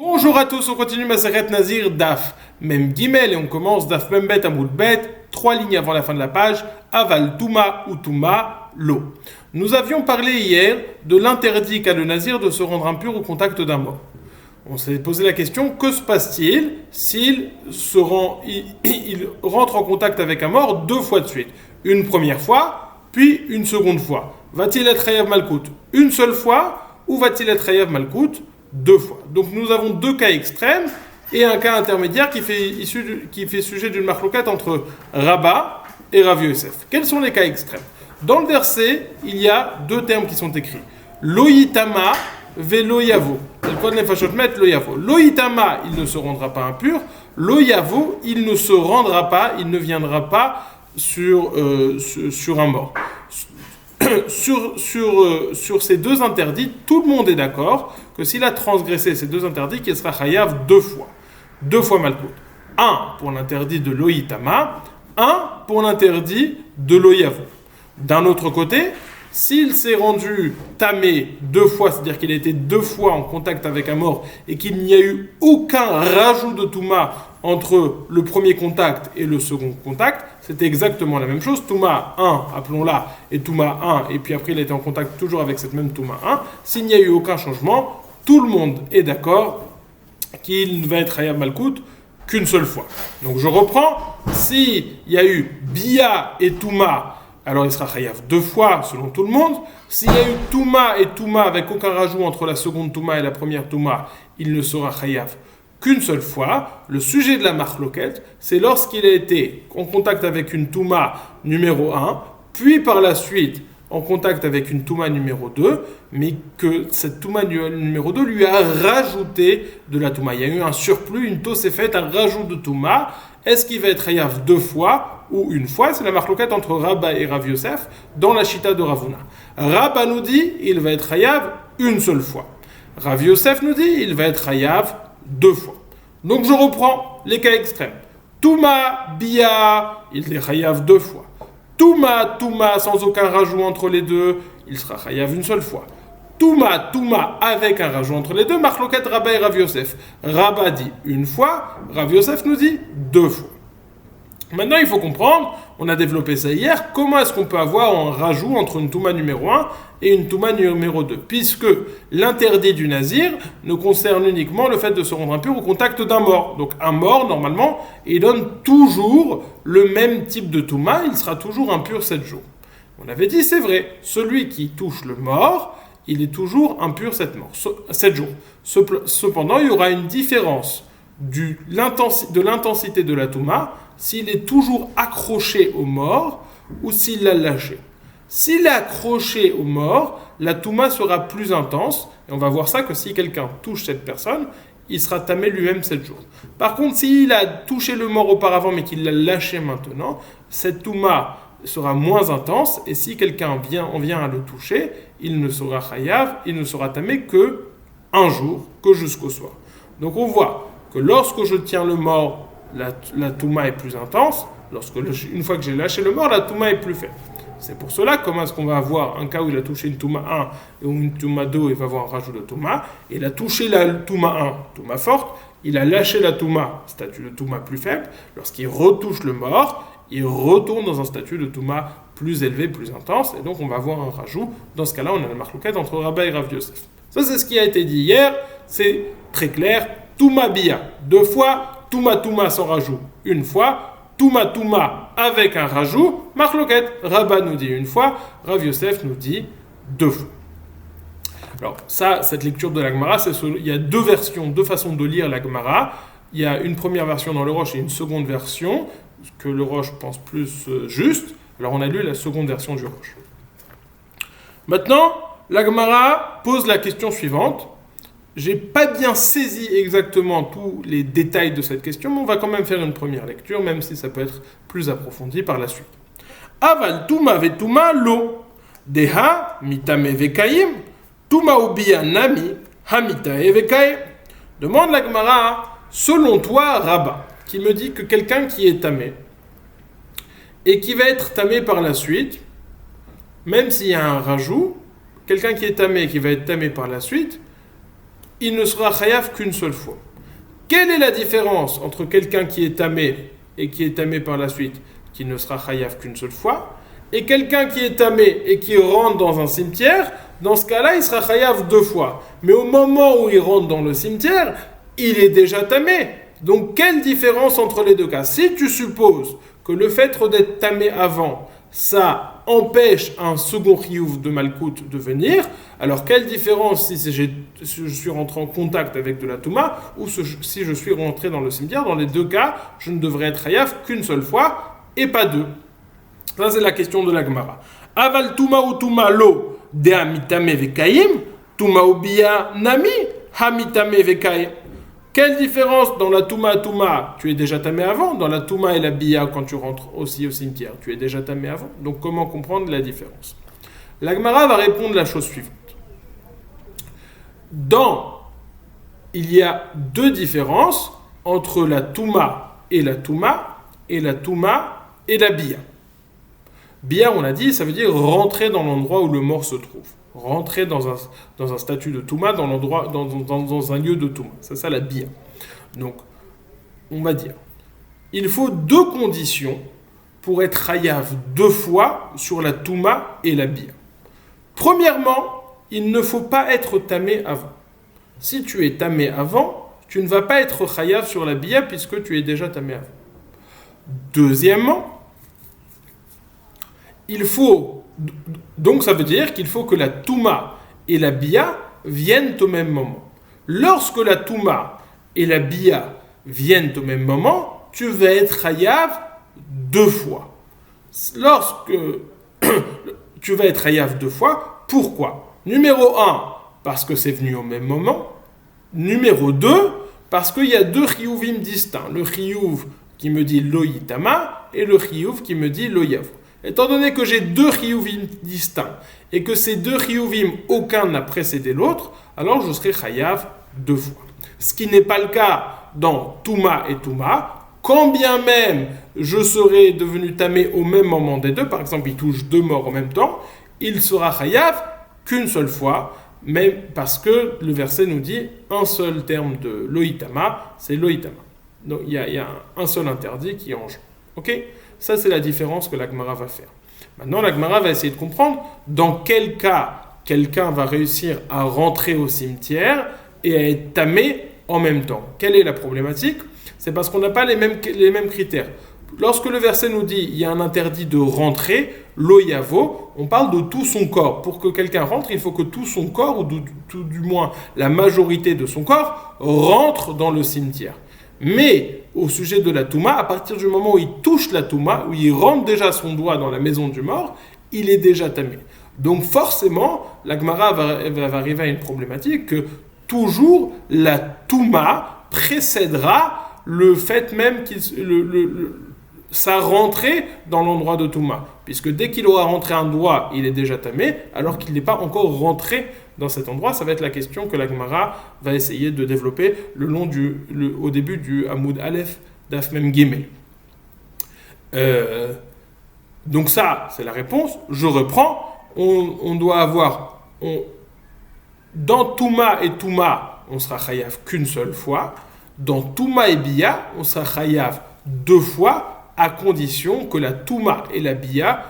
Bonjour à tous, on continue Maseret Nazir Daf Mem Gimel et on commence Daf Mem Bet Amoud Bet, 3 lignes avant la fin de la page, Aval Touma ou Touma Lo. Nous avions parlé hier de l'interdit qu'a le Nazir de se rendre impur au contact d'un mort. On s'est posé la question, que se passe-t-il s'il il rentre en contact avec un mort 2 fois de suite? Une première fois, puis une seconde fois. Va-t-il être Hayav Malkout une seule fois ou va-t-il être Hayav Malkout 2 fois? Donc nous avons 2 cas extrêmes et un cas intermédiaire qui fait sujet d'une marloquette entre Rabba et Rav Yosef. Quels sont les cas extrêmes? Dans le verset, il y a 2 termes qui sont écrits. Loïtama velo yavo. C'est le code Nefashot Met, lo yavo. Loïtama, il ne se rendra pas impur. Lo yavo, il ne se rendra pas, il ne viendra pas sur un mort. Sur ces 2 interdits, tout le monde est d'accord que s'il a transgressé ces 2 interdits, qu'il sera chayav 2 fois. 2 fois malkout. 1 pour l'interdit de loïtama, 1 pour l'interdit de loyavo. D'un autre côté, s'il s'est rendu tamé 2 fois, c'est-à-dire qu'il a été 2 fois en contact avec un mort et qu'il n'y a eu aucun rajout de touma entre le premier contact et le second contact, c'était exactement la même chose. Touma 1, appelons-la, et Touma 1, et puis après il a été en contact toujours avec cette même Touma 1. S'il n'y a eu aucun changement, tout le monde est d'accord qu'il ne va être Hayab Malkout qu'une seule fois. Donc je reprends, s'il y a eu Bia et Touma, alors il sera Hayav 2 fois selon tout le monde. S'il y a eu Touma et Touma avec aucun rajout entre la seconde Touma et la première Touma, il ne sera Hayav qu'une seule fois. Le sujet de la marloquette, c'est lorsqu'il a été en contact avec une Touma numéro 1, puis par la suite en contact avec une Touma numéro 2, mais que cette Touma numéro 2 lui a rajouté de la Touma. Il y a eu un surplus, une Tosefet, un rajout de Touma. Est-ce qu'il va être Hayav 2 fois ou une fois? C'est la marloquette entre Rabba et Rav Yosef dans la Chita de Ravuna. Rabba nous dit il va être Hayav une seule fois. Rav Yosef nous dit il va être Hayav 2 fois. Donc je reprends les cas extrêmes. Touma, Bia, il est Hayav 2 fois. Touma, sans aucun rajout entre les deux, il sera Hayav une seule fois. Touma, avec un rajout entre les deux, marloquette Rabba et Rav Yosef. Rabba dit une fois, Rav Yosef nous dit 2 fois. Maintenant, il faut comprendre, on a développé ça hier, comment est-ce qu'on peut avoir un rajout entre une Touma numéro 1 et une Touma numéro 2, puisque l'interdit du Nazir ne concerne uniquement le fait de se rendre impur au contact d'un mort. Donc un mort, normalement, il donne toujours le même type de Touma, il sera toujours impur 7 jours. On avait dit, c'est vrai, celui qui touche le mort, il est toujours impur 7 jours. Cependant, il y aura une différence de l'intensité de la Touma, s'il est toujours accroché au mort ou s'il l'a lâché. S'il est accroché au mort, la Touma sera plus intense, et on va voir ça que si quelqu'un touche cette personne, il sera tamé lui-même 7 jours. Par contre, s'il a touché le mort auparavant mais qu'il l'a lâché maintenant, cette Touma sera moins intense, et si quelqu'un vient à le toucher, il ne sera chayav, il ne sera tamé que un jour, que jusqu'au soir. Donc on voit que lorsque je tiens le mort, la Touma est plus intense. Une fois que j'ai lâché le mort, la Touma est plus faible. C'est pour cela, comment est-ce qu'on va avoir un cas où il a touché une Touma 1 et une Touma 2, il va avoir un rajout de Touma. Il a touché la Touma 1, Touma forte. Il a lâché la Touma, statut de Touma plus faible. Lorsqu'il retouche le mort, il retourne dans un statut de Touma plus élevé, plus intense. Et donc on va avoir un rajout. Dans ce cas-là, on a la marloquette entre Rabba et Rav Yosef. Ça, c'est ce qui a été dit hier. C'est très clair. Touma Bia 2 fois. Touma sans rajout, une fois. Touma avec un rajout, marloquette. Rabba nous dit une fois, Rav Yosef nous dit 2 fois. Alors ça, cette lecture de la Gemara, il y a 2 versions, 2 façons de lire la Gemara. Il y a une première version dans le Rosh et une seconde version, que le Rosh pense plus juste. Alors on a lu la seconde version du Rosh. Maintenant, la Gemara pose la question suivante. J'ai pas bien saisi exactement tous les détails de cette question, mais on va quand même faire une première lecture, même si ça peut être plus approfondi par la suite. Aval Touma ve Touma lo, deha mitame vekayim, Touma ubia nami, hamitae vekayim. Demande la Gemara, selon toi, Rabba, qui me dit que quelqu'un qui est tamé, et qui va être tamé par la suite, même s'il y a un rajout, quelqu'un qui est tamé et qui va être tamé par la suite, il ne sera chayav qu'une seule fois. Quelle est la différence entre quelqu'un qui est tamé et qui est tamé par la suite, qui ne sera chayav qu'une seule fois, et quelqu'un qui est tamé et qui rentre dans un cimetière? Dans ce cas-là, il sera chayav 2 fois. Mais au moment où il rentre dans le cimetière, il est déjà tamé. Donc, quelle différence entre les deux cas? Si tu supposes que le fait d'être tamé avant, ça empêche un second chiyuv de malkout de venir, alors quelle différence si je suis rentré en contact avec de la touma ou si je suis rentré dans le cimetière? Dans les deux cas, je ne devrais être chayav qu'une seule fois et pas 2. Ça, c'est la question de la Gemara. Aval touma ou touma lo de hamitame vekaim, touma ou biya nami hamitame vekaim. Quelle différence dans la touma, tu es déjà tamé avant, dans la touma et la biya quand tu rentres aussi au cimetière, tu es déjà tamé avant. Donc comment comprendre la différence? La Gemara va répondre la chose suivante. Il y a 2 différences entre la touma et la touma et la touma et la biya. Biya, on a dit, ça veut dire rentrer dans l'endroit où le mort se trouve. Rentrer dans un statut de Touma, dans un lieu de Touma. C'est ça la biya. Donc, on va dire, il faut 2 conditions pour être chayav 2 fois sur la Touma et la biya. Premièrement, il ne faut pas être tamé avant. Si tu es tamé avant, tu ne vas pas être chayav sur la biya puisque tu es déjà tamé avant. Deuxièmement, donc ça veut dire qu'il faut que la Touma et la Biya viennent au même moment. Lorsque la Touma et la Biya viennent au même moment, tu vas être chayav 2 fois. Lorsque tu vas être chayav 2 fois, pourquoi? Numéro 1, parce que c'est venu au même moment. Numéro 2, parce qu'il y a 2 chiyuvim distincts. Le chiyuv qui me dit lo yitama et le chiyuv qui me dit lo yavo. Étant donné que j'ai 2 chiyuvim distincts et que ces 2 chiyuvim, aucun n'a précédé l'autre, alors je serai chayav 2 fois. Ce qui n'est pas le cas dans Touma et Touma, quand bien même je serai devenu tamé au même moment des 2, par exemple il touche 2 morts en même temps, il sera chayav qu'une seule fois, même parce que le verset nous dit un seul terme de loïtama, c'est loïtama. Donc il y a un seul interdit qui est en jeu. Ok? Ça, c'est la différence que la Gemara va faire. Maintenant, la Gemara va essayer de comprendre dans quel cas quelqu'un va réussir à rentrer au cimetière et à être tamé en même temps. Quelle est la problématique? C'est parce qu'on n'a pas les mêmes critères. Lorsque le verset nous dit il y a un interdit de rentrer, l'oyavo, on parle de tout son corps. Pour que quelqu'un rentre, il faut que tout son corps, ou tout du moins la majorité de son corps, rentre dans le cimetière. Mais au sujet de la Touma, à partir du moment où il touche la Touma, où il rentre déjà son doigt dans la maison du mort, il est déjà tamé. Donc forcément, la Gemara va arriver à une problématique que toujours la Touma précédera le fait même sa rentrée dans l'endroit de Touma. Puisque dès qu'il aura rentré un doigt, il est déjà tamé, alors qu'il n'est pas encore rentré dans cet endroit. Ça va être la question que la Gemara va essayer de développer au début du Hamoud Aleph d'Af Mem Gimel. Donc ça, c'est la réponse. Je reprends. On doit avoir... dans Touma et Touma, on sera chayav qu'une seule fois. Dans Touma et Biya, on sera chayav 2 fois, à condition que la Touma et la Biya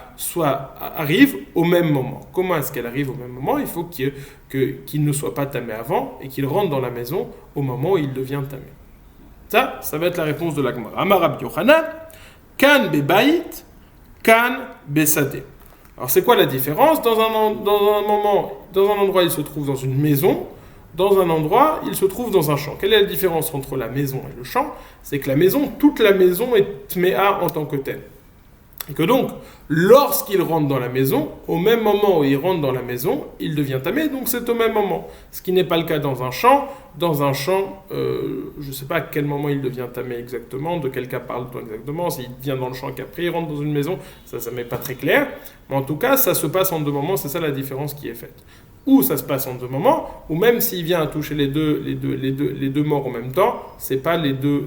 arrivent au même moment. Comment est-ce qu'elles arrivent au même moment? Il faut qu'il ne soit pas tamé avant et qu'il rentre dans la maison au moment où il devient tamé. Ça va être la réponse de la Gemara. Amar Rabbi Yochanan, kan bebayit, kan besade. Alors c'est quoi la différence? Dans un endroit, il se trouve dans une maison. Dans un endroit, il se trouve dans un champ. Quelle est la différence entre la maison et le champ? C'est que la maison, toute la maison est tméa en tant que telle. Et que donc, lorsqu'il rentre dans la maison, au même moment où il rentre dans la maison, il devient tamé, donc c'est au même moment. Ce qui n'est pas le cas dans un champ. Dans un champ, je ne sais pas à quel moment il devient tamé exactement, de quel cas parle-t-on exactement, s'il vient dans le champ qu'après il rentre dans une maison, ça ne m'est pas très clair. Mais en tout cas, ça se passe en 2 moments, c'est ça la différence qui est faite. Ou ça se passe en 2 moments, ou même s'il vient à toucher les deux morts en même temps, c'est pas les deux,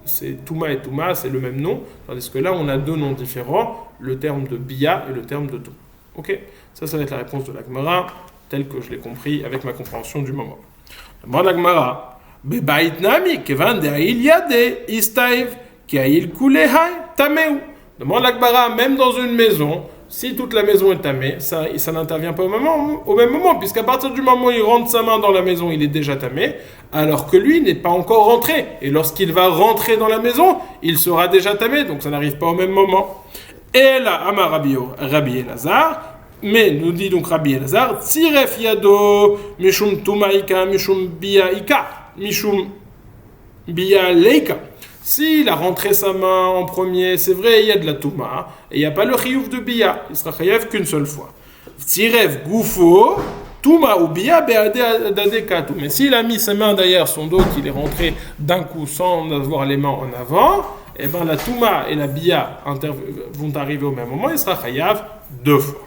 c'est Touma et Touma, c'est le même nom, tandis que là on a 2 noms différents, le terme de Biya et le terme de Touma. Ok? Ça va être la réponse de la Gemara, telle que je l'ai compris avec ma compréhension du moment. Demande la Gemara. Bebait nami, kevan de ha'il yade, istaiv, ki ha'il kulehai, tameu. Demande la Gemara, même dans une maison, si toute la maison est tamée, ça n'intervient pas au même moment, puisqu'à partir du moment où il rentre sa main dans la maison, il est déjà tamé, alors que lui n'est pas encore rentré. Et lorsqu'il va rentrer dans la maison, il sera déjà tamé, donc ça n'arrive pas au même moment. Et là, Amar Rabbi Elazar, mais nous dit donc Rabbi Elazar, Tziref yado, mishum tumaika, mishum biyaika, mishum biyaleika. S'il a rentré sa main en premier, c'est vrai, il y a de la touma, et il n'y a pas le chiyuv de biya, il sera chayav qu'une seule fois. Tziref goufo, touma ou biya be'ade katu. Mais s'il a mis sa main derrière son dos, qu'il est rentré d'un coup sans avoir les mains en avant, et bien la touma et la biya vont arriver au même moment, il sera chayav 2 fois.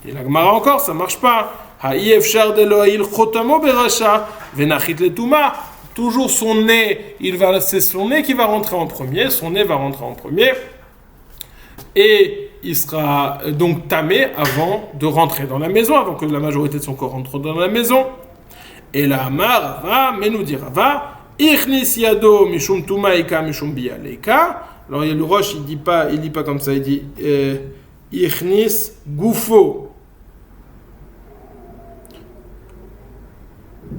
Et la Gemara encore, ça ne marche pas. Ha'yefshar de lo'il chotamo beracha, venachit le touma. Toujours son nez, c'est son nez qui va rentrer en premier, son nez va rentrer en premier, et il sera donc tamé avant de rentrer dans la maison, avant que la majorité de son corps rentre dans la maison. Et la Amar va, mais nous dira va, ichnis yado mishum tumaika mishum biyaleika. Alors le Roche il dit pas comme ça, il dit ichnis gufo.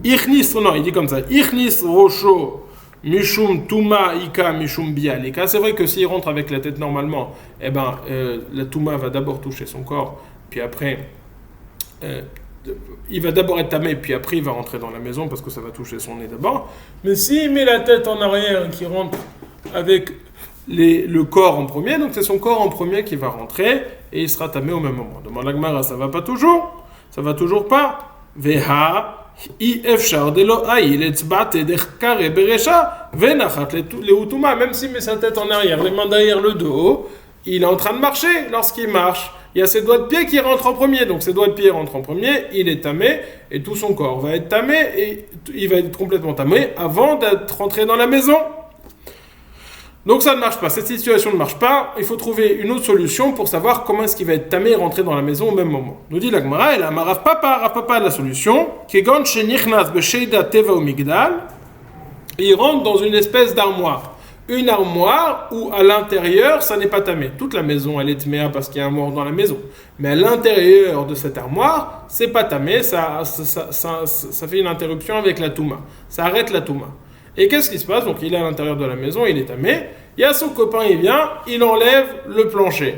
Il dit comme ça. Ichnis rosho mishum tuma ika mishum bialika. C'est vrai que s'il rentre avec la tête normalement, la tuma va d'abord toucher son corps, puis après, il va d'abord être tamé, puis après il va rentrer dans la maison parce que ça va toucher son nez d'abord. Mais s'il met la tête en arrière, qui rentre avec le corps en premier, donc c'est son corps en premier qui va rentrer et il sera tamé au même moment. Demande la Gemara, ça va pas toujours, ça va toujours pas. Veha. Même s'il met sa tête en arrière, les mains derrière le dos, il est en train de marcher lorsqu'il marche. Il y a ses doigts de pied qui rentrent en premier, donc ses doigts de pied rentrent en premier, il est tamé, et tout son corps va être tamé, et il va être complètement tamé avant d'être rentré dans la maison. Donc ça ne marche pas, cette situation ne marche pas, il faut trouver une autre solution pour savoir comment est-ce qu'il va être tamé et rentrer dans la maison au même moment. Nous dit la Gemara, et la Rav Papa a la solution, il rentre dans une espèce d'armoire. Une armoire où à l'intérieur ça n'est pas tamé. Toute la maison elle est tméa parce qu'il y a un mort dans la maison. Mais à l'intérieur de cette armoire, c'est pas tamé, ça fait une interruption avec la touma. Ça arrête la touma. Et qu'est-ce qui se passe? Donc il est à l'intérieur de la maison, il est tamé. Il y a son copain, il vient, il enlève le plancher.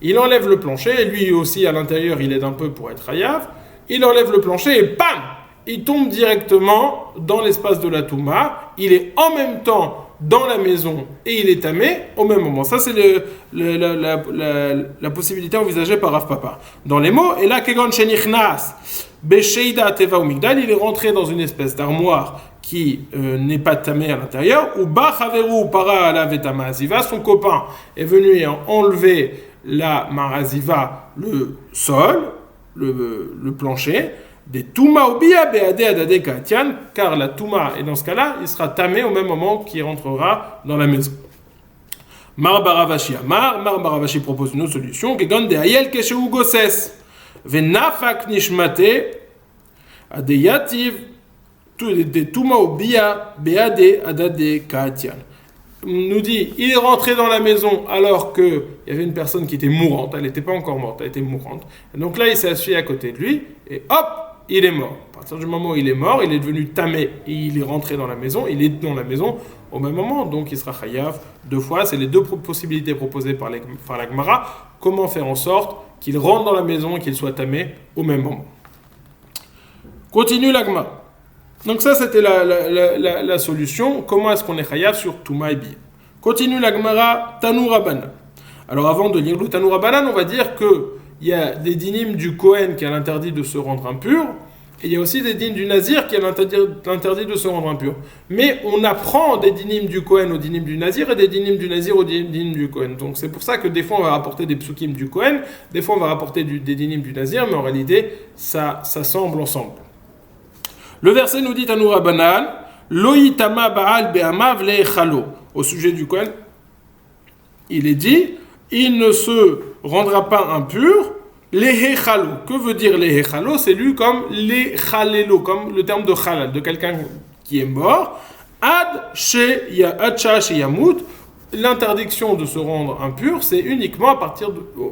Il enlève le plancher, et lui aussi à l'intérieur, il aide un peu pour être hayav. Il enlève le plancher et bam! Il tombe directement dans l'espace de la touma. Il est en même temps dans la maison et il est tamé au même moment. Ça, c'est la possibilité envisagée par Rav Papa. Dans les mots, et là, Kegon Shenichnas, Besheida Teva ou Migdal, il est rentré dans une espèce d'armoire qui n'est pas tamé à l'intérieur, ou Bachaveru para ala veta ma'aziva, son copain est venu enlever la ma'aziva, le sol, le plancher, des Touma Obia Beade Adade Katian, car la Touma, et dans ce cas-là, il sera tamé au même moment qu'il rentrera dans la maison. Mar Baravashi propose une autre solution, Kegon de Hayel Keshehu Gosses, Venafak Nishmate, Adeyativ, des Touma Obia Beade Adade Katian. Nous dit, il est rentré dans la maison alors qu'il y avait une personne qui était mourante, elle n'était pas encore morte, elle était mourante. Et donc là, il s'est assis à côté de lui, et hop, il est mort. À partir du moment où il est mort, il est devenu tamé, et il est rentré dans la maison, il est dans la maison au même moment, donc il sera chayav 2 fois. C'est les 2 possibilités proposées par la Gemara. Comment faire en sorte qu'il rentre dans la maison et qu'il soit tamé au même moment. Continue la Gemara. Donc ça, c'était la solution. Comment est-ce qu'on est chayav sur Touma et Biya? Continue la Gemara, Tanu Rabbanan. Alors avant de lire le Tanu Rabbanan, on va dire qu'il y a des dynimes du Kohen qui a l'interdit de se rendre impur, et il y a aussi des dynimes du Nazir qui a l'interdit de se rendre impur. Mais on apprend des dynimes du Kohen aux dynimes du Nazir et des dynimes du Nazir aux dynimes du Kohen. Donc c'est pour ça que des fois on va rapporter des psukim du Kohen, des fois on va rapporter des dynimes du Nazir, mais en réalité ça semble ensemble. Le verset nous dit à nous Rabbanan, Loïtama Baal Be'amav Le'echalo. Au sujet du Kohen, il est dit, il ne se rendra pas impur Les hechalo. Que veut dire les hechalo? C'est lu comme les chalelo, comme le terme de halal, de quelqu'un qui est mort. Ad chez yamut. L'interdiction de se rendre impur, c'est uniquement à partir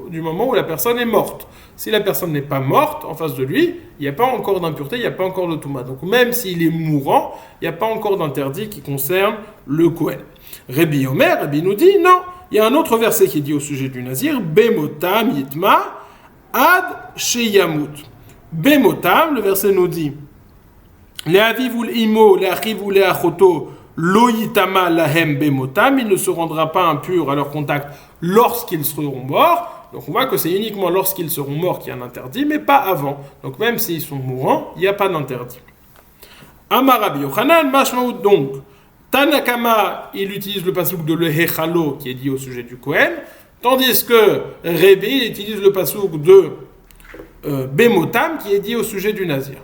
du moment où la personne est morte. Si la personne n'est pas morte en face de lui, il n'y a pas encore d'impureté, il n'y a pas encore de touma. Donc même s'il est mourant, il n'y a pas encore d'interdit qui concerne le Kohen. Rabbi Omer, Rabbi nous dit non. Il y a un autre verset qui dit au sujet du Nazir, Bemotam yitma ad sheyamut. Bemotam, le verset nous dit, Le'avivul imo, le'achivu le'achoto, Loïtama lahem bemotam, il ne se rendra pas impur à leur contact lorsqu'ils seront morts. Donc on voit que c'est uniquement lorsqu'ils seront morts qu'il y a un interdit, mais pas avant. Donc même s'ils sont mourants, il n'y a pas d'interdit. Amar Rabbi Yochanan, mashmaout donc. Tanakama, il utilise le pasouk de lehechalo qui est dit au sujet du Kohen, tandis que Rebbe, il utilise le pasouk de bemotam qui est dit au sujet du Nazir.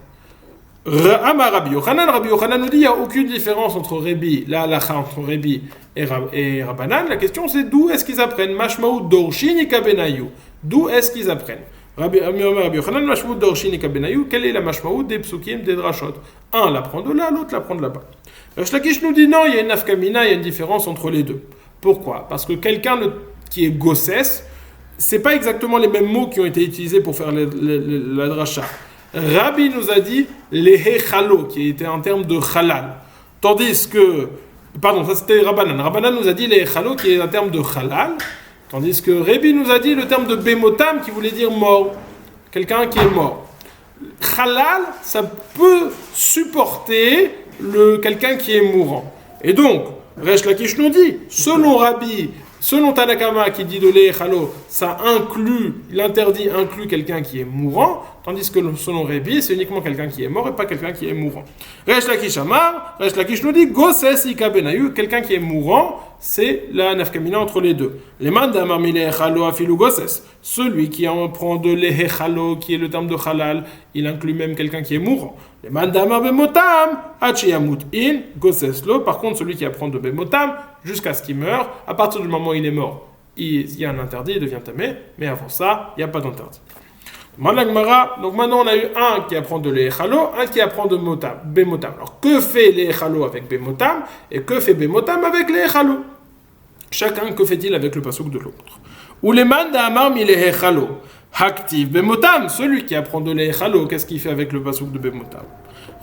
Amar Rabbi Yochanan nous dit il n'y a aucune différence entre Rebbe, la halacha entre Rebbe et Rabbanan. La question c'est d'où est-ce qu'ils apprennent Mashmaout dorshin ika benayu. D'où est-ce qu'ils apprennent Rabbi Yochanan Mashmaout dorshin ika benayu. Quelle est la Mashmaout des psukim, des drashot? Un l'apprend de là, l'autre l'apprend de là-bas. Resh Lakish nous dit non, il y a une nafkamina, il y a une différence entre les deux. Pourquoi? Parce que quelqu'un qui est gossès, c'est pas exactement les mêmes mots qui ont été utilisés pour faire la drasha. Rabbi nous a dit les hechalo, qui était un terme de halal. Tandis que, pardon, ça c'était Rabbanan. Rabbanan nous a dit les hechalo, qui est un terme de halal. Tandis que Rabbi nous a dit le terme de bemotam, qui voulait dire mort. Quelqu'un qui est mort. Halal, ça peut supporter quelqu'un qui est mourant. Et donc, Resh Lakish nous dit, selon Rabbi, selon Tanakama qui dit de l'Echalo, ça inclut, l'interdit inclut quelqu'un qui est mourant, tandis que selon Rabbi, c'est uniquement quelqu'un qui est mort et pas quelqu'un qui est mourant. Resh Lakish Amar, Resh Lakish nous dit, Gosses Ika Benayu, quelqu'un qui est mourant, c'est la nafkamina entre les deux. Les mandamar mi l'Echalo afilu Gosses, celui qui en prend de l'Echalo, qui est le terme de halal, il inclut même quelqu'un qui est mourant. Les mandamar bemotam, hachiyamut in, Gosses lo, par contre, celui qui apprend de bemotam, jusqu'à ce qu'il meure, à partir du moment où il est mort, il y a un interdit, il devient tamé, mais avant ça, il n'y a pas d'interdit. Donc maintenant on a eu un qui apprend de l'Echalo, un qui apprend de bemotam. Alors que fait l'Echalo avec bemotam et que fait bemotam avec l'Echalo? Chacun, que fait-il avec le pasouk de l'autre? Ou les mandamar mi l'Echalo, active bemotam, celui qui apprend de l'Echalo, qu'est-ce qu'il fait avec le pasouk de bemotam?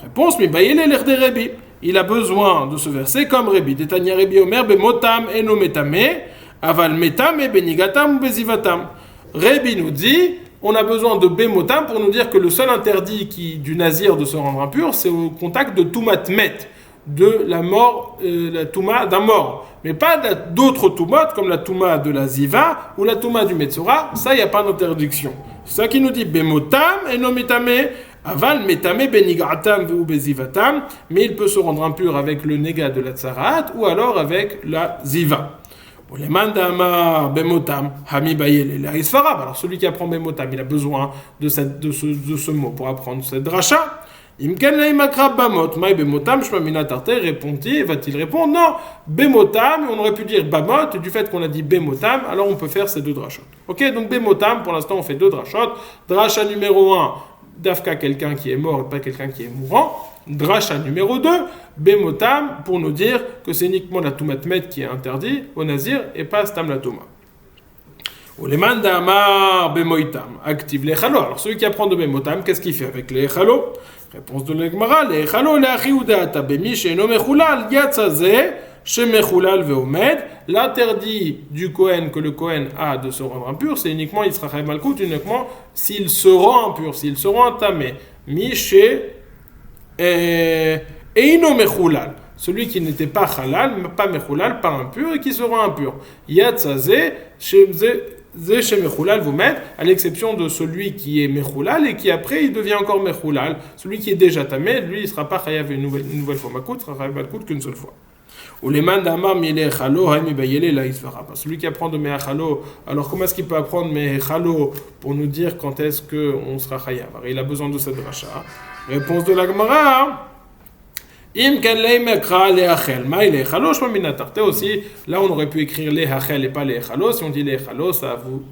Réponse, mi bayele l'air de Rebbe. Il a besoin de ce verset comme Rebbe. Détania Rebbe Omer bemotam eno metame, aval metame benigatam ou bezivatam. Rebbe nous dit, on a besoin de bemotam pour nous dire que le seul interdit du nazir de se rendre impur, c'est au contact de tumat met, de la mort, la touma d'un mort. Mais pas d'autres toumat comme la touma de la ziva ou la touma du metzora, ça il n'y a pas d'interdiction. C'est ça qui nous dit bemotam eno metame, aval metame benigatam ou bezivatam, mais il peut se rendre impur avec le négat de la tsarat ou alors avec la ziva. Les mandamar bemotam hami bayel la isfarab. Alors celui qui apprend bemotam, il a besoin de ce mot pour apprendre cette dracha. Imken leimakrab bamot mai bemotam shmamina tarte, répond-il, va-t-il répondre non, bemotam, on aurait pu dire bamot, du fait qu'on a dit bemotam, alors on peut faire ces deux drachot. Ok, donc bemotam, pour l'instant on fait deux drachot. Dracha numéro 1, d'Afka quelqu'un qui est mort et pas quelqu'un qui est mourant. Dracha numéro 2, bemotam, pour nous dire que c'est uniquement la toumatmet qui est interdit au nazir et pas stam la touma. Ou les mandamar bemoitam, active l'echalo. Alors celui qui apprend de bemotam, qu'est-ce qu'il fait avec l'echalo? Réponse de l'Egmara, l'echalo l'achiudat bemi she'eno mechulal yatzaze shemechulal veomed. L'interdit du Kohen que le Kohen a de se rendre impur, c'est uniquement Yisraël Malkout, uniquement s'il se rend impur, s'il se rend entamé. Mi eino mechulal, celui qui n'était pas halal, pas mechulal, pas impur et qui se rend impur. Yatzaze shemechulal vomed, à l'exception de celui qui est mechulal et qui après il devient encore mechulal. Celui qui est déjà tamé, lui il ne sera pas chayav une nouvelle fois makout, sera chayav malkout qu'une seule fois. Ou les mandamar mi l'echalo hami bayele la isvara. Celui qui apprend de mechalo, alors comment est-ce qu'il peut apprendre mechalo pour nous dire quand est-ce qu'on sera chayav? Il a besoin de cette dracha. Réponse de la Gemara. Aussi, là on aurait pu écrire les hachel et pas les echalo. Si on dit les echalo,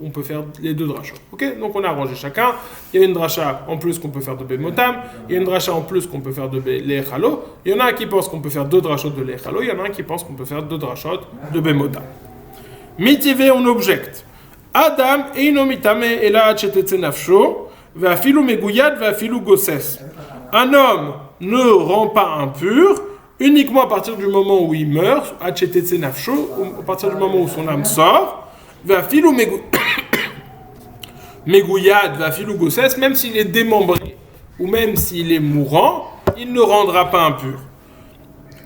on peut faire les deux drachot. Ok, donc on a arrangé chacun. Il y a une dracha en plus qu'on peut faire de bemotam. Il y a une dracha en plus qu'on peut faire de les echalo. Il y en a un qui pense qu'on peut faire deux drachot de les echalo. Il y en a un qui pense qu'on peut faire deux drachot de bemotam. Mitive, on objecte. Adam eino mitame ela chetetze nafsho ve'afilu meguyad ve'afilu gosses. Un homme ne rend pas impur uniquement à partir du moment où il meurt, à partir du moment où son âme sort, même s'il est démembré ou même s'il est mourant, il ne rendra pas impur.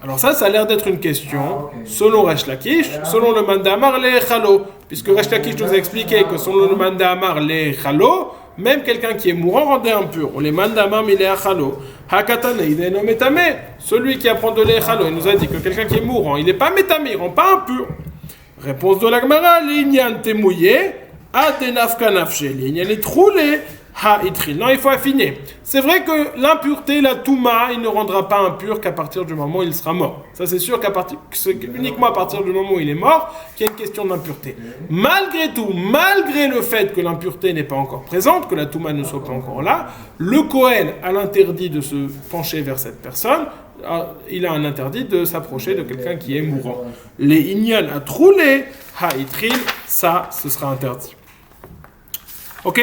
Alors ça a l'air d'être une question, selon Resh Lakish, selon le Mandamar, les Chalo, puisque Resh Lakish nous a expliqué que selon le Mandamar, les Chalo, même quelqu'un qui est mourant rendait impur. On les Mandamar, mais il est Chalo. Hakatane, il est nommé Tamé. Celui qui apprend de l'Echalo, il nous a dit que quelqu'un qui est mourant, il n'est pas métamé, il ne rend pas impur. Réponse de l'Agmara, l'Inyan temouye, adenafka nafshe. L'Inyan est troulé, ha-itril. Non, il faut affiner. C'est vrai que l'impureté, la touma, il ne rendra pas impur qu'à partir du moment où il sera mort. Ça, c'est sûr c'est uniquement à partir du moment où il est mort qu'il y a une question d'impureté. Malgré tout, malgré le fait que l'impureté n'est pas encore présente, que la touma ne soit pas encore là, le Kohen a l'interdit de se pencher vers cette personne. Il a un interdit de s'approcher de quelqu'un qui est mourant. Les ignan à trouler, ha-itril, ça, ce sera interdit. Ok?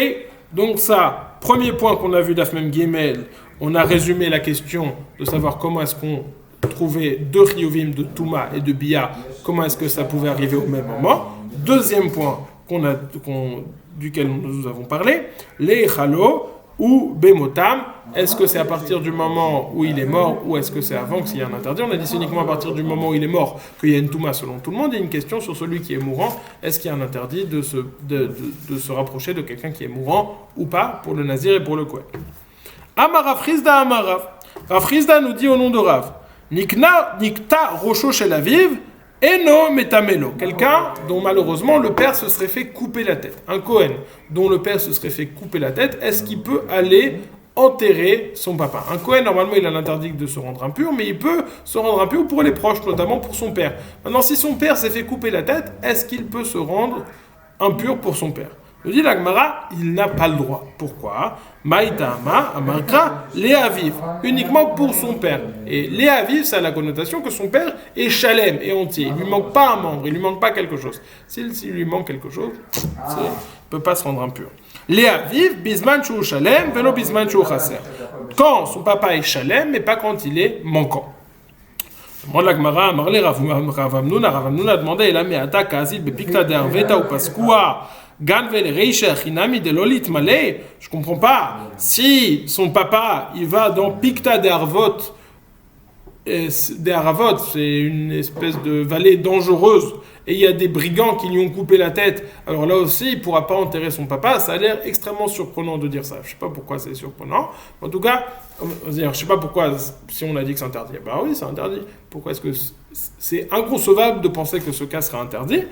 Donc ça, premier point qu'on a vu d'Afmem Gimel, on a résumé la question de savoir comment est-ce qu'on trouvait deux Chiyuvim de Touma et de Bia, comment est-ce que ça pouvait arriver au même moment. Deuxième point duquel nous avons parlé, les Chalo ou Bemotam, est-ce que c'est à partir du moment où il est mort ou est-ce que c'est avant qu'il y ait un interdit? On a dit c'est uniquement à partir du moment où il est mort qu'il y a une Touma selon tout le monde. Il y a une question sur celui qui est mourant, est-ce qu'il y a un interdit de se rapprocher de quelqu'un qui est mourant ou pas pour le Nazir et pour le Kohen? Amarav Frizda Amarav. Rav Frizda nous dit au nom de Rav, Nikta Rocho Shel Aviv, Eno Metamelo, quelqu'un dont malheureusement le père se serait fait couper la tête. Un Kohen dont le père se serait fait couper la tête, est-ce qu'il peut aller enterrer son papa? Un Kohen, normalement, il a l'interdit de se rendre impur, mais il peut se rendre impur pour les proches, notamment pour son père. Maintenant, si son père s'est fait couper la tête, est-ce qu'il peut se rendre impur pour son père? Le dit l'Agmara, il n'a pas le droit. Pourquoi? Maïtama, Amarkra, Léaviv, uniquement pour son père. Et Léaviv, ça a la connotation que son père est chalem et entier. Il ne lui manque pas un membre, il ne lui manque pas quelque chose. S'il lui manque quelque chose, il ne peut pas se rendre impur. Léaviv, Bisman Chou Shalem, Velo Bisman Chou Chaser. Quand son papa est chalem, mais pas quand il est manquant. Demande l'Agmara, Amarle Ravamnoun a demandé, il a mis Ata Kazil, Bepikta de Arveta ou Paskua. Je comprends pas. Si son papa, il va dans Pikta des Haravot, c'est une espèce de vallée dangereuse, et il y a des brigands qui lui ont coupé la tête, alors là aussi, il ne pourra pas enterrer son papa. Ça a l'air extrêmement surprenant de dire ça. Je ne sais pas pourquoi c'est surprenant. En tout cas, je ne sais pas pourquoi, si on a dit que c'est interdit. Ben oui, c'est interdit. Pourquoi est-ce que c'est inconcevable de penser que ce cas sera interdit?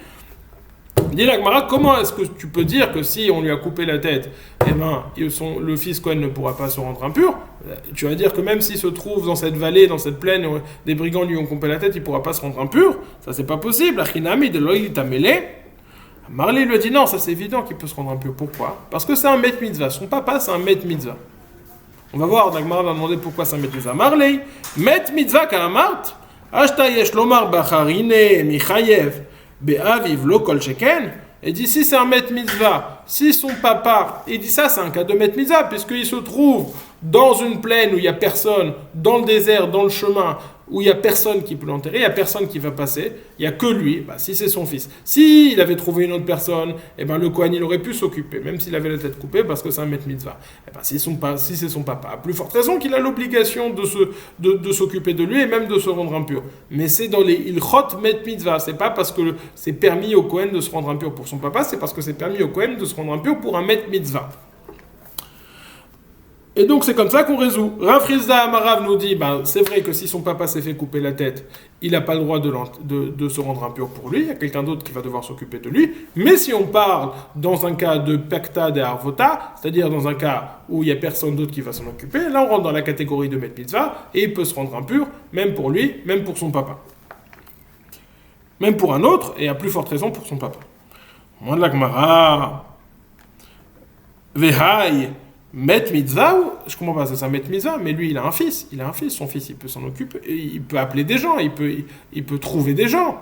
Dit l'Agmara, comment est-ce que tu peux dire que si on lui a coupé la tête, eh ben, le fils Cohen ne pourra pas se rendre impur? Tu vas dire que même s'il se trouve dans cette vallée, dans cette plaine, où des brigands lui ont coupé la tête, il ne pourra pas se rendre impur? Ça, c'est pas possible. Achinami de l'oïl tamélé. Marley lui a dit non, ça c'est évident qu'il peut se rendre impur. Pourquoi? Parce que c'est un met mitzvah. Son papa, c'est un met mitzvah. On va voir, l'Agmara va demander pourquoi c'est un met mitzvah. Marley, met mitzvah ka'amart, ashta yesh lomar bacharine michayev. Be'aviv lo kol sheken, et dit si c'est un met mitzvah, si son papa, il dit ça c'est un cas de met mitzvah, puisqu'il se trouve dans une plaine où il n'y a personne, dans le désert, dans le chemin, où il n'y a personne qui peut l'enterrer, il n'y a personne qui va passer, il n'y a que lui, si c'est son fils. S'il avait trouvé une autre personne, le Kohen il aurait pu s'occuper, même s'il avait la tête coupée, parce que c'est un met mitzvah. Si c'est son papa, à plus forte raison qu'il a l'obligation de s'occuper de lui et même de se rendre impur. Mais c'est dans les ilchot met mitzvah, c'est pas parce que c'est permis au Kohen de se rendre impur pour son papa, c'est parce que c'est permis au Kohen de se rendre impur pour un met mitzvah. Et donc c'est comme ça qu'on résout. Rav Rizda Amarav nous dit, c'est vrai que si son papa s'est fait couper la tête, il n'a pas le droit de se rendre impur pour lui, il y a quelqu'un d'autre qui va devoir s'occuper de lui. Mais si on parle dans un cas de pacta de arvota, c'est-à-dire dans un cas où il n'y a personne d'autre qui va s'en occuper, là on rentre dans la catégorie de met mitzvah, et il peut se rendre impur, même pour lui, même pour son papa. Même pour un autre, et à plus forte raison pour son papa. Moi de la Gemara, Vehai, met mitzvah, je comprends pas, ça met mitzvah, mais lui il a un fils, son fils il peut s'en occuper, il peut appeler des gens, il peut trouver des gens.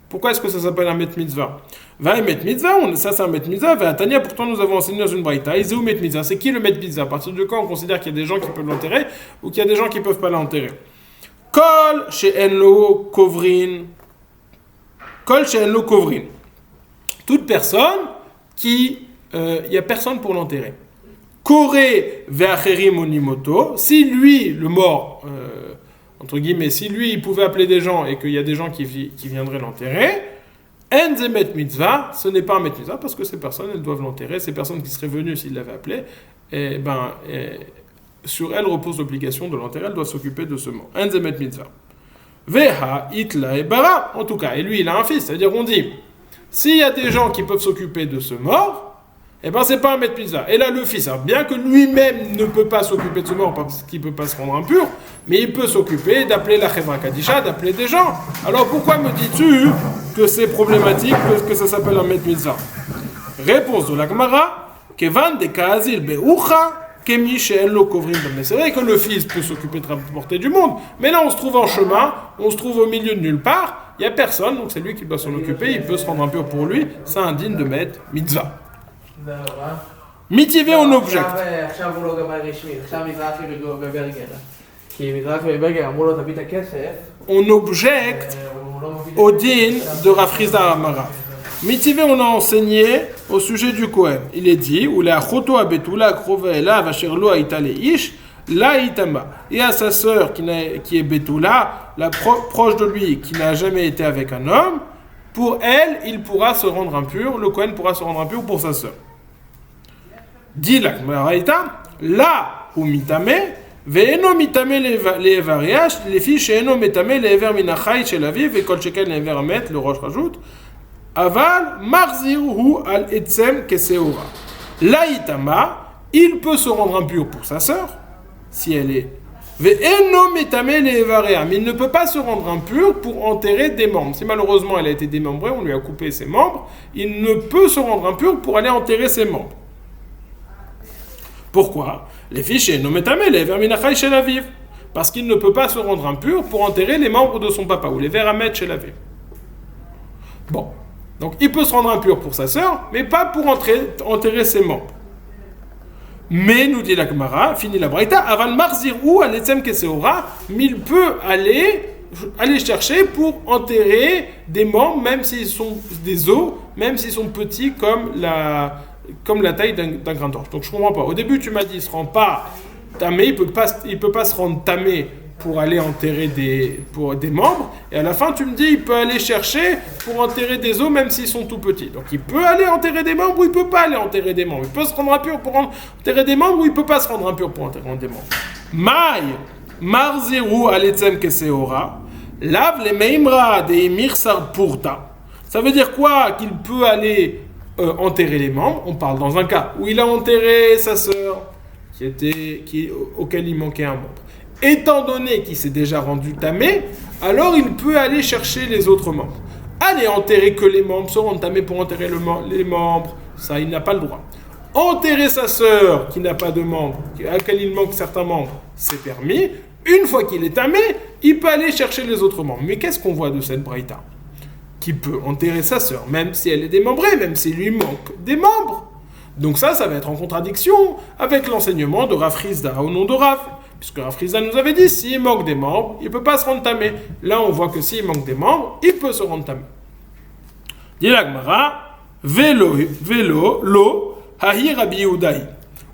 Pourquoi est-ce que ça s'appelle un met mitzvah? Va met mitzvah, ça c'est un met mitzvah, va Tania, pourtant nous avons enseigné dans une braïta, Iseu met mitzvah, c'est qui le met mitzvah? À partir de quand on considère qu'il y a des gens qui peuvent l'enterrer ou qu'il y a des gens qui peuvent pas l'enterrer? Kol she'enlo kovrin, kol she'enlo kovrin, toute personne qui, il y a personne pour l'enterrer. Koré ve'acherim onimoto, si lui, le mort, entre guillemets, si lui, il pouvait appeler des gens et qu'il y a des gens qui viendraient l'enterrer, en ze met mitzvah, ce n'est pas un met mitzvah parce que ces personnes, elles doivent l'enterrer. Ces personnes qui seraient venues s'il l'avait appelé, sur elles repose l'obligation de l'enterrer, elles doivent s'occuper de ce mort. En ze met mitzvah. Veha itla et bara, en tout cas, et lui, il a un fils, c'est-à-dire on dit, s'il y a des gens qui peuvent s'occuper de ce mort, c'est pas un met mitzvah. Et là, le fils, bien que lui-même ne peut pas s'occuper de ce mort parce qu'il ne peut pas se rendre impur, mais il peut s'occuper d'appeler la Chevra Kadisha, d'appeler des gens. Alors pourquoi me dis-tu que c'est problématique, que ça s'appelle un met mitzvah? Réponse de la Gemara, Kevan de Kazil Beucha, Kemi She'en Kovrim. C'est vrai que le fils peut s'occuper de rapporter du monde, mais là on se trouve en chemin, on se trouve au milieu de nulle part, il n'y a personne, donc c'est lui qui doit s'en occuper, il peut se rendre impur pour lui, c'est indigne de mettre mitzvah. Mitivé, on objecte. עכשיו הוא לא גמר רשמי, עכשיו מזרחי וברגר. כי מזרחי וברגר אמרו לו תביא את הכסף. On objecte au din de Rav Rizda Amarav. Mitivé, on a enseigné au sujet du Kohen. Il est dit, ou la choto abetula krova ela vasherlo aita leish la itama. Et à sa sœur qui est betula, la proche de lui, qui n'a jamais été avec un homme, pour elle, il pourra se rendre impur, le Kohen pourra se rendre impur pour sa sœur. Dit la Gemara, là où mitame, ve'eno mitame le'evar yash, les filles she'eno mitame le'evar minachai shel aviv, ve'kol shekel le'evar amet, le Rosh rajoute, aval marziruhu al etzem keseora. L'aïtama, il peut se rendre impur pour sa sœur, si elle est. Ve'eno mitame le'evar yash, mais il ne peut pas se rendre impur pour enterrer des membres. Si malheureusement elle a été démembrée, on lui a coupé ses membres, il ne peut se rendre impur pour aller enterrer ses membres. Pourquoi? Les fichiers nométamé les verminachai chez la vive. Parce qu'il ne peut pas se rendre impur pour enterrer les membres de son papa ou les veramet chez la vive. Bon. Donc il peut se rendre impur pour sa sœur, mais pas pour enterrer ses membres. Mais, nous dit la Gemara, fini la braïta, aval marzir ou à l'etzem keseora, mais il peut aller chercher pour enterrer des membres, même s'ils sont des os, même s'ils sont petits comme la taille d'un grain d'orge. Donc je comprends pas. Au début, tu m'as dit, il se rend pas tamé, il peut pas se rendre tamé pour aller enterrer des membres. Et à la fin, tu me dis, il peut aller chercher pour enterrer des os, même s'ils sont tout petits. Donc il peut aller enterrer des membres ou il peut pas aller enterrer des membres. Il peut se rendre impur pour enterrer des membres ou il peut pas se rendre impur pour enterrer des membres. Maï, marziru aletzem keseora, lave les meimra de mirsar purta. Ça veut dire quoi? Qu'il peut aller enterrer les membres. On parle dans un cas où il a enterré sa sœur auquel il manquait un membre. Étant donné qu'il s'est déjà rendu tamé, alors il peut aller chercher les autres membres. Aller enterrer que les membres, se rendre tamé pour enterrer les membres, ça il n'a pas le droit. Enterrer sa sœur qui n'a pas de membres, à laquelle il manque certains membres, c'est permis. Une fois qu'il est tamé, il peut aller chercher les autres membres. Mais qu'est-ce qu'on voit de cette braïta? Qui peut enterrer sa sœur, même si elle est démembrée, même s'il lui manque des membres. Donc ça va être en contradiction avec l'enseignement de Rav Rizda au nom de Rav. Puisque Rav Rizda nous avait dit, s'il manque des membres, il ne peut pas se rendre tamé. Là, on voit que s'il manque des membres, il peut se rendre tamé. Dit la Gemara, vélo, lo, hahi Rabbi Yehudaï.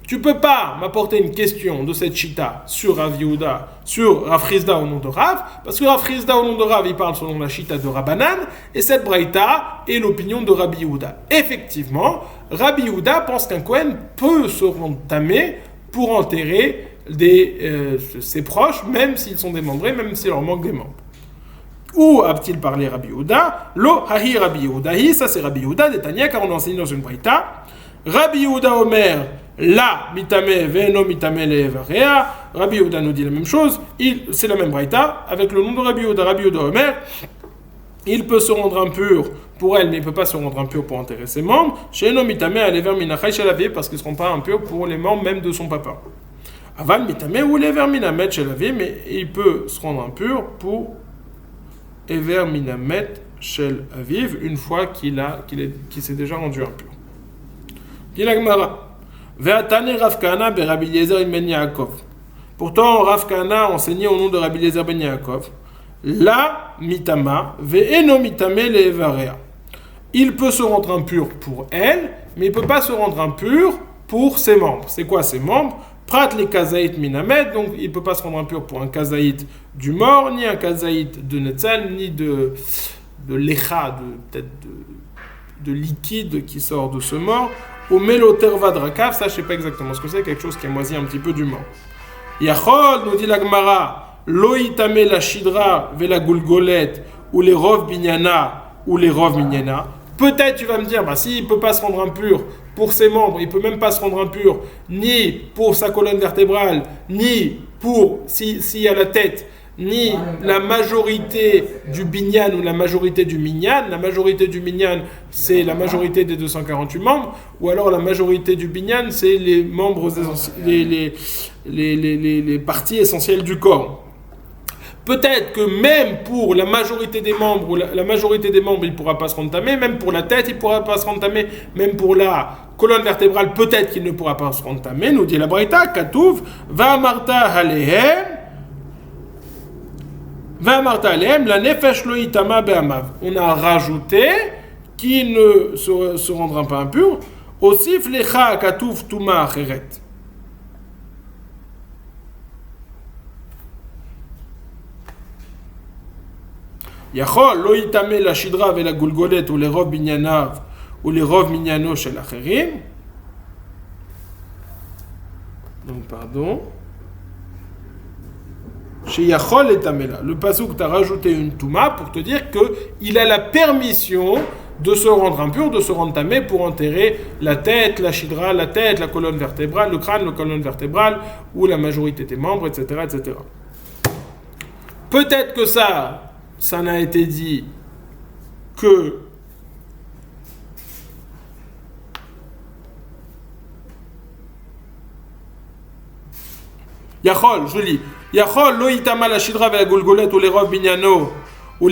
Tu ne peux pas m'apporter une question de cette chita sur Rav Yehuda, sur Rav Rizda au nom de Rav, parce que Rav Rizda au nom de Rav, il parle selon la chita de Rabbanan, et cette braïta est l'opinion de Rabbi Yehuda. Effectivement, Rabbi Yehuda pense qu'un Kohen peut se rendre tamé pour enterrer ses proches, même s'ils sont démembrés, même s'il leur manque des membres. Où a-t-il parlé Rabbi Yehuda? Lo hahi Rabbi Yehuda. Ça c'est Rabbi Yehuda d'Etania, car on enseigne dans une braïta. Rabbi Yehuda Omer, la mitame ve'eno mitame le'evarea. Rabbi Yehuda nous dit la même chose. C'est la même braïta avec le nom de Rabbi Yehuda. Rabbi Yehuda Omer, il peut se rendre impur pour elle, mais il ne peut pas se rendre impur pour enterrer ses membres. She'eno mitame alever minachai shelavi, parce qu'ils ne seront pas impurs pour les membres même de son papa. Aval mitame ou lever minamet shelavi, mais il peut se rendre impur pour Ever minamet shel aviv, une fois qu'il s'est déjà rendu impur. Dit la Gemara. Ve'atane Rav Kahana be Rabbi Eliezer ben Yaakov. Pourtant, Rav Kahana enseignait au nom de Rabbi Eliezer ben Yaakov. La mitama ve'eno mitame le'evarea. Il peut se rendre impur pour elle, mais il ne peut pas se rendre impur pour ses membres. C'est quoi ses membres? Prat les kazaït minamet, donc il ne peut pas se rendre impur pour un kazaït du mort, ni un kazaït de netzal, ni de lecha, peut-être de liquide qui sort de ce mort. Au méloterva drakav, ça je ne sais pas exactement ce que c'est, quelque chose qui est moisi un petit peu du mort. Yachol, nous dit la Gemara, lo itame la shidra ve la gulgolet, ou les rov binyana, ou les rov minyana. Peut-être tu vas me dire, s'il ne peut pas se rendre impur pour ses membres, il ne peut même pas se rendre impur ni pour sa colonne vertébrale, ni pour s'il y a la tête, ni la majorité du binyan ou la majorité du minyan. La majorité du minyan, c'est la majorité des 248 membres, ou alors la majorité du binyan, c'est les membres, les parties essentielles du corps. Peut-être que même pour la majorité des membres, ou la majorité des membres, il ne pourra pas se rendre tamé, même pour la tête, il ne pourra pas se rendre tamé, même pour la colonne vertébrale, peut-être qu'il ne pourra pas se rendre tamé. Nous dit la Braïta, Katouv, Va Marta Alehem, la Nefesh Lo Itama Be'amav. On a rajouté qui ne se rendra pas impur, Osif Lecha Katouv Tuma Acheret. Yachol lo itame la shidra ve la gulgolet ou les rov binyanav ou les rov minyano shel acherim. Donc pardon. Chez Yachol et Tamela. Le pasuk t'a rajouté une touma pour te dire que il a la permission de se rendre impur, de se rendre tamé pour enterrer la tête, la shidra, la tête, la colonne vertébrale, le crâne, la colonne vertébrale ou la majorité des membres, etc., etc. Peut-être que ça n'a été dit que Yachol, je lis. Yachol lo itama la shidra ve la golgolet ou les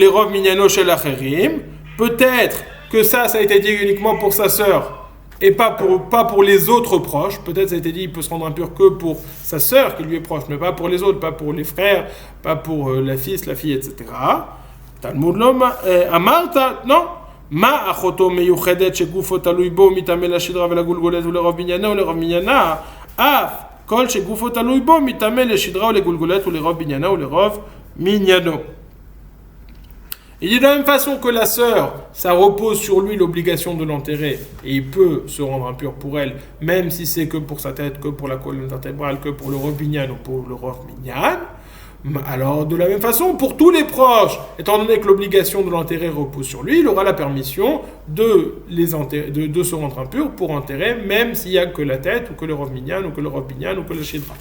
rov minyano shel acherim. Peut-être que ça a été dit uniquement pour sa sœur et pas pour les autres proches. Peut-être ça a été dit il peut se rendre impur que pour sa sœur qui lui est proche, mais pas pour les autres, pas pour les frères, pas pour la fille, etc. Talmud Loma, Amarta, non. Ma achoto meyuchedet shegufo talui bo mitame la shidra ve la gulgolet ou le rov minyana ou le rov minyana af kol shegufo talui bo mitame le shidra ou le gulgolet ou le rov minyana ou le rov minyano. Il dit de la même façon que la sœur, ça repose sur lui l'obligation de l'enterrer et il peut se rendre impur pour elle, même si c'est que pour sa tête, que pour la colonne vertébrale, que pour le rov minyan ou pour le rov minyan. Alors, de la même façon, pour tous les proches, étant donné que l'obligation de l'enterrer repose sur lui, il aura la permission de se rendre impur pour enterrer, même s'il n'y a que la tête, ou que le rov minyan, ou que le rov binyan, ou que le shidra.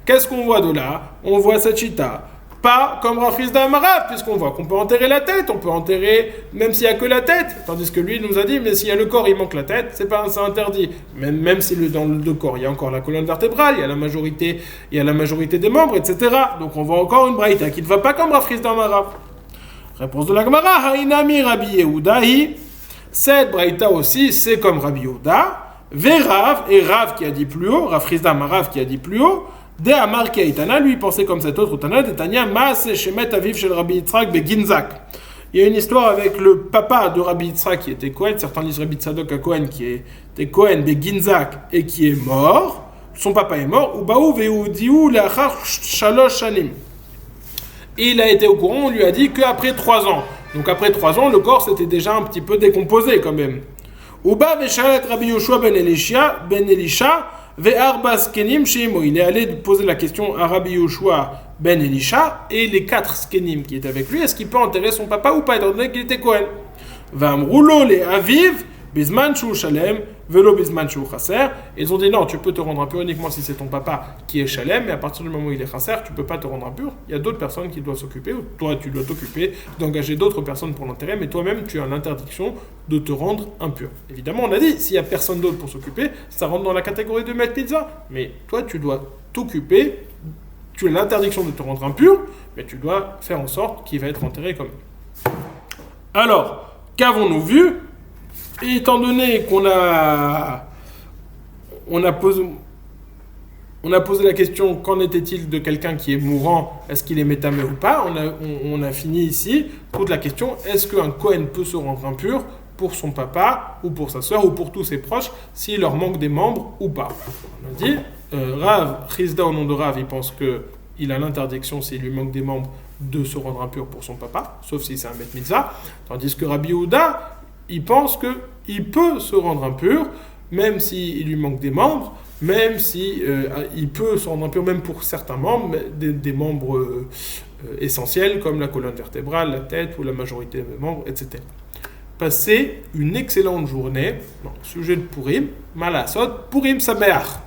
Qu'est-ce qu'on voit de là? On voit cette chita. Pas comme Rav Chisda Amarav, puisqu'on voit qu'on peut enterrer la tête, on peut enterrer même s'il n'y a que la tête, tandis que lui nous a dit, mais s'il y a le corps, il manque la tête, c'est interdit. Même si dans le corps, il y a encore la colonne vertébrale, il y a la majorité des membres, etc. Donc on voit encore une braïta qui ne va pas comme Rav Chisda Amarav. Réponse de la Gemara, Hainami Rabbi Yehudahi. Cette braïta aussi, c'est comme Rabbi Yehuda, Verav, et Rav qui a dit plus haut, Rav Chisda Amarav qui a dit plus haut, De Amar qui Aitana, lui pensait comme cet autre Tana, de Tanya, Maas Shemet Aviv Shel Rabbi Yitzhak Beginzak. Il y a une histoire avec le papa de Rabbi Yitzhak qui était Kohen, certains disent Rabbi Tzadok à Kohen qui était Kohen Beginzak et qui est mort. Son papa est mort. Ubaou Veudiou Leachar Shalosh Shanim. Il a été au courant, on lui a dit qu'après 3 ans. Donc après 3 ans, le corps s'était déjà un petit peu décomposé quand même. Uba Veshalet Rabbi Yoshua ben Elisha Ve'arba skenim shemo. Il est allé poser la question à Rabbi Yoshua ben Elisha et les 4 skenim qui étaient avec lui. Est-ce qu'il peut enterrer son papa ou pas, étant donné qu'il était Kohen? Va'amrulo le aviv bizman shu shalem velo bizman shu chaser. Ils ont dit non, tu peux te rendre impur uniquement si c'est ton papa qui est shalem, mais à partir du moment où il est chaser, tu peux pas te rendre impur. Il y a d'autres personnes qui doivent s'occuper, ou toi tu dois t'occuper d'engager d'autres personnes pour l'enterrer, mais toi-même tu as l'interdiction de te rendre impur. Évidemment, on a dit, s'il y a personne d'autre pour s'occuper, ça rentre dans la catégorie de mettre pizza, mais toi tu dois t'occuper, tu as l'interdiction de te rendre impur, mais tu dois faire en sorte qu'il va être enterré comme même. Alors, qu'avons-nous vu? Et étant donné qu'on a posé la question, qu'en était-il de quelqu'un qui est mourant, est-ce qu'il est métamé ou pas, on a fini ici toute la question, est-ce qu'un Kohen peut se rendre impur pour son papa ou pour sa sœur ou pour tous ses proches s'il leur manque des membres ou pas? On a dit, Rav, Chizda au nom de Rav, il pense qu'il a l'interdiction s'il lui manque des membres de se rendre impur pour son papa, sauf si c'est un bet mitzvah, tandis que Rabbi Yehuda, il pense qu'il peut se rendre impur, même s'il lui manque des membres, même si il peut se rendre impur même pour certains membres, des membres essentiels comme la colonne vertébrale, la tête ou la majorité des membres, etc. Passez une excellente journée. Sujet de Purim, Malasot, Purim Sameach.